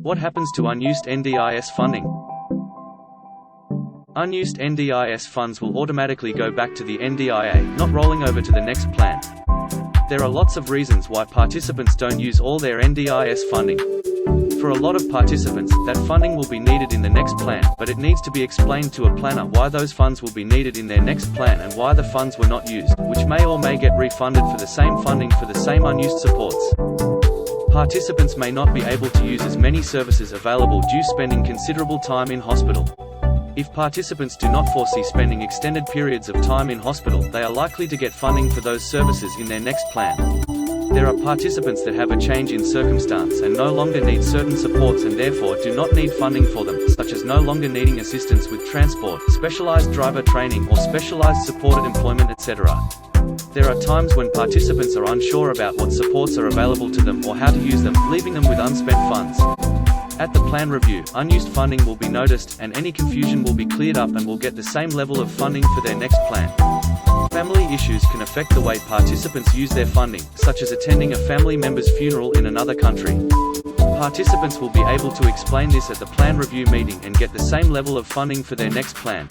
What happens to unused NDIS funding? Unused NDIS funds will automatically go back to the NDIA, not rolling over to the next plan. There are lots of reasons why participants don't use all their NDIS funding. For a lot of participants, that funding will be needed in the next plan, but it needs to be explained to a planner why those funds will be needed in their next plan and why the funds were not used, which may or may get refunded for the same funding for the same unused supports. Participants may not be able to use as many services available due to spending considerable time in hospital. If participants do not foresee spending extended periods of time in hospital, they are likely to get funding for those services in their next plan. There are participants that have a change in circumstance and no longer need certain supports and therefore do not need funding for them, such as no longer needing assistance with transport, specialized driver training or specialized supported employment, etc. There are times when participants are unsure about what supports are available to them or how to use them, leaving them with unspent funds. At the plan review, unused funding will be noticed, and any confusion will be cleared up and will get the same level of funding for their next plan. Family issues can affect the way participants use their funding, such as attending a family member's funeral in another country. Participants will be able to explain this at the plan review meeting and get the same level of funding for their next plan.